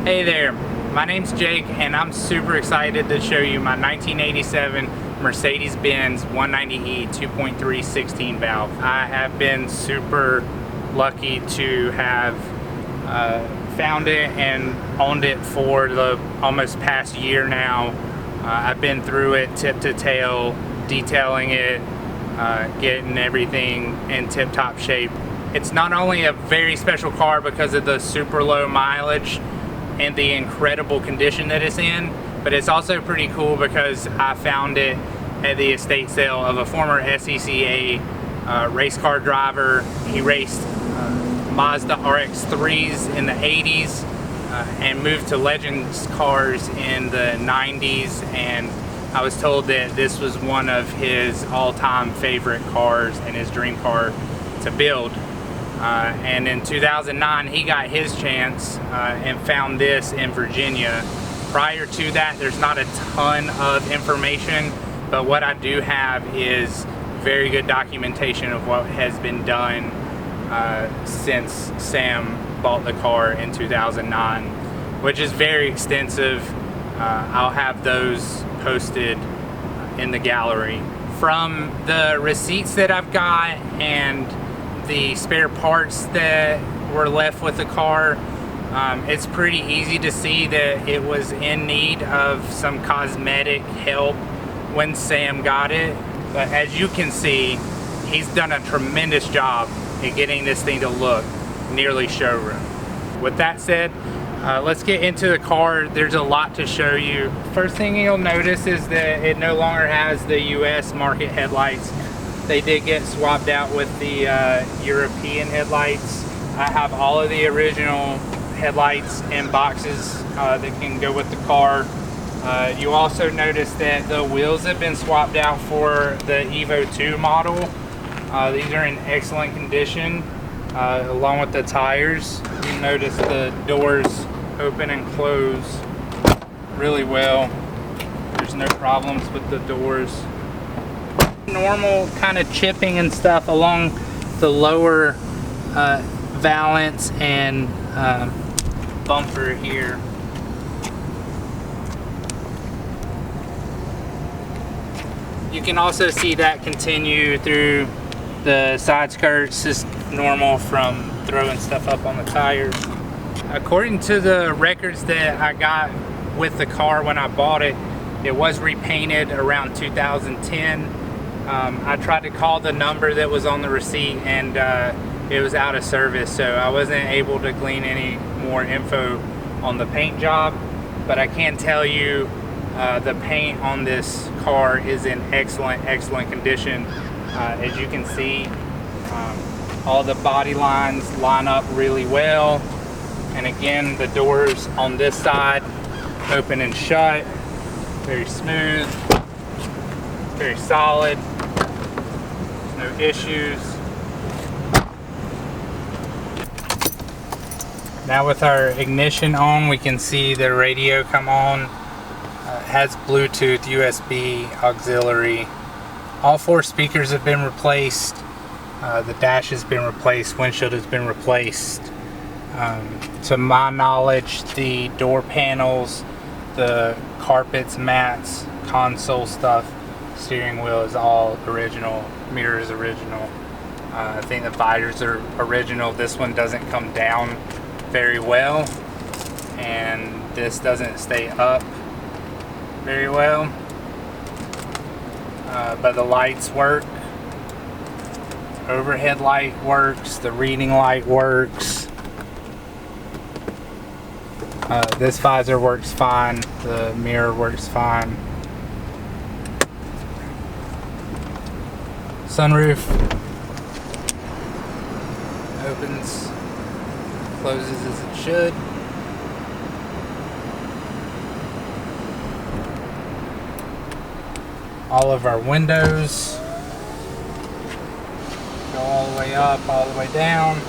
Hey there, my name's Jake and I'm super excited to show you my 1987 Mercedes-Benz 190e 2.3 16 valve. I have been super lucky to have found it and owned it for the almost past year now. I've been through it tip to tail, detailing it, getting everything in tip-top shape. It's not only a very special car because of the super low mileage and the incredible condition that it's in, but it's also pretty cool because I found it at the estate sale of a former SECA race car driver. He raced Mazda RX-3s in the 80s and moved to Legends cars in the 90s, and I was told that this was one of his all-time favorite cars and his dream car to build. And in 2009 he got his chance and found this in Virginia. Prior to that, there's not a ton of information, but what I do have is very good documentation of what has been done since Sam bought the car in 2009, which is very extensive. I'll have those posted in the gallery. From the receipts that I've got and the spare parts that were left with the car, it's pretty easy to see that it was in need of some cosmetic help when Sam got it. But as you can see, he's done a tremendous job in getting this thing to look nearly showroom. With that said, let's get into the car. There's a lot to show you. First thing you'll notice is that it no longer has the US market headlights. They did get swapped out with the European headlights. I have all of the original headlights and boxes that can go with the car. You also notice that the wheels have been swapped out for the Evo 2 model. These are in excellent condition, along with the tires. You notice the doors open and close really well. There's no problems with the doors. Normal kind of chipping and stuff along the lower valance and bumper here. You can also see that continue through the side skirts, just normal from throwing stuff up on the tires. According to the records that I got with the car when I bought it, it was repainted around 2010. I tried to call the number that was on the receipt and it was out of service, so I wasn't able to glean any more info on the paint job, but I can tell you the paint on this car is in excellent condition. As you can see, all the body lines line up really well, and again, the doors on this side open and shut, very smooth, very solid, no issues. Now with our ignition on, we can see the radio come on. It has Bluetooth, USB, auxiliary. All 4 speakers have been replaced. The dash has been replaced, windshield has been replaced. To my knowledge, the door panels, the carpets, mats, console stuff, steering wheel is all original, mirrors original. I think the visors are original. This one doesn't come down very well, and this doesn't stay up very well, but the lights work. Overhead light works, the reading light works. This visor works fine, the mirror works fine. Sunroof opens, closes as it should. All of our windows go all the way up, all the way down.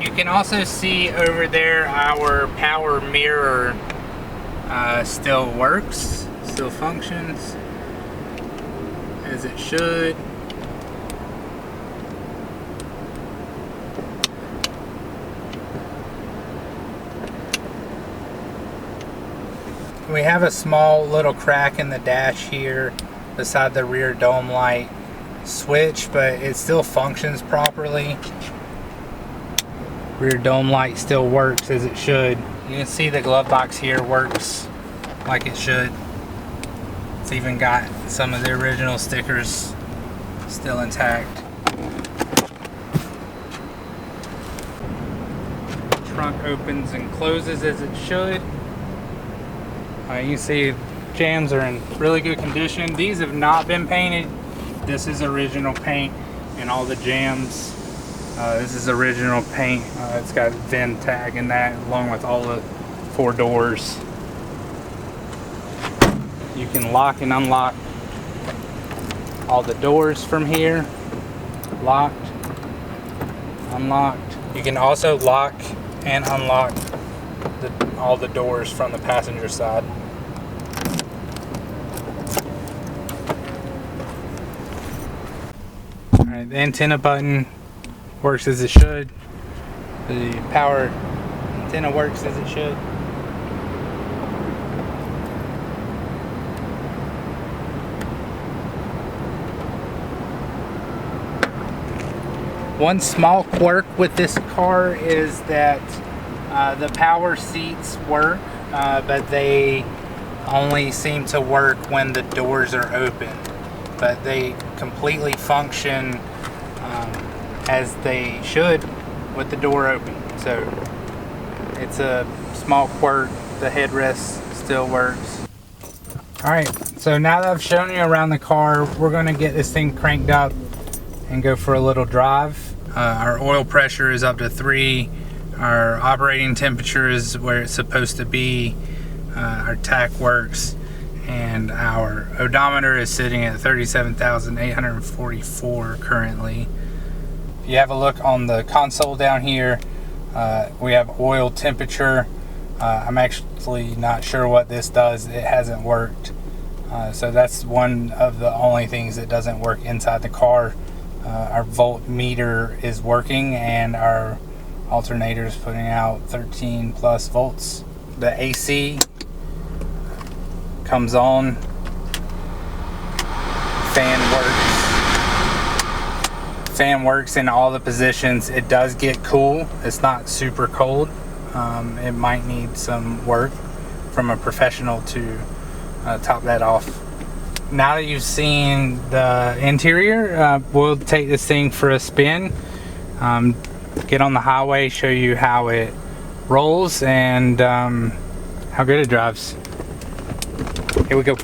You can also see over there our power mirror still works, still functions as it should. We have a small little crack in the dash here beside the rear dome light switch, but it still functions properly. Rear dome light still works as it should. You can see the glove box here works like it should. It's even got some of the original stickers still intact. Trunk opens and closes as it should. You can see jams are in really good condition. These have not been painted. This is original paint and all the jams. This is original paint. It's got VIN tag in that along with all the 4 doors. You can lock and unlock all the doors from here. Locked, unlocked. You can also lock and unlock all the doors from the passenger side. Alright, the antenna button works as it should. The power antenna works as it should. One small quirk with this car is that the power seats work, but they only seem to work when the doors are open. But they completely function as they should with the door open. So it's a small quirk. The headrest still works. Alright, so now that I've shown you around the car, we're going to get this thing cranked up and go for a little drive. Our oil pressure is up to 3. Our operating temperature is where it's supposed to be. Our tach works. And our odometer is sitting at 37,844 currently. If you have a look on the console down here, we have oil temperature. I'm actually not sure what this does. It hasn't worked. So that's one of the only things that doesn't work inside the car. Our voltmeter is working and our alternator is putting out 13 plus volts. The AC comes on, fan works in all the positions. It does get cool. It's not super cold. It might need some work from a professional to top that off. Now that you've seen the interior, we'll take this thing for a spin, get on the highway, show you how it rolls and how good it drives. Here we go.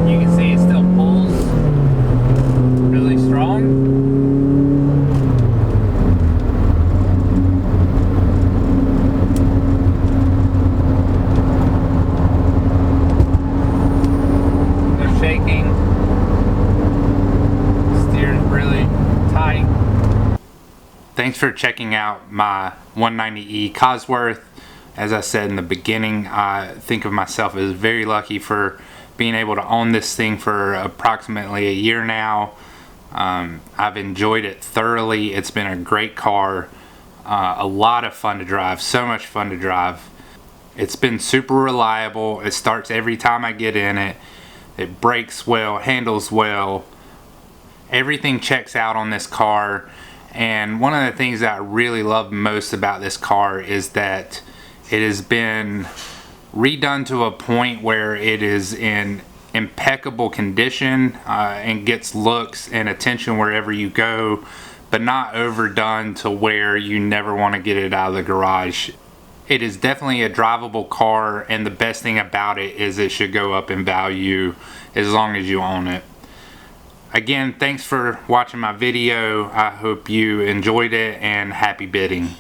You can see it still pulls really strong. Thanks for checking out my 190E Cosworth. As I said in the beginning, I think of myself as very lucky for being able to own this thing for approximately a year now. I've enjoyed it thoroughly. It's been a great car, a lot of fun to drive, so much fun to drive. It's been super reliable. It starts every time I get in it. It brakes well, handles well. Everything checks out on this car. And one of the things that I really love most about this car is that it has been redone to a point where it is in impeccable condition and gets looks and attention wherever you go, but not overdone to where you never want to get it out of the garage. It is definitely a drivable car, and the best thing about it is it should go up in value as long as you own it. Again, thanks for watching my video. I hope you enjoyed it, and happy bidding.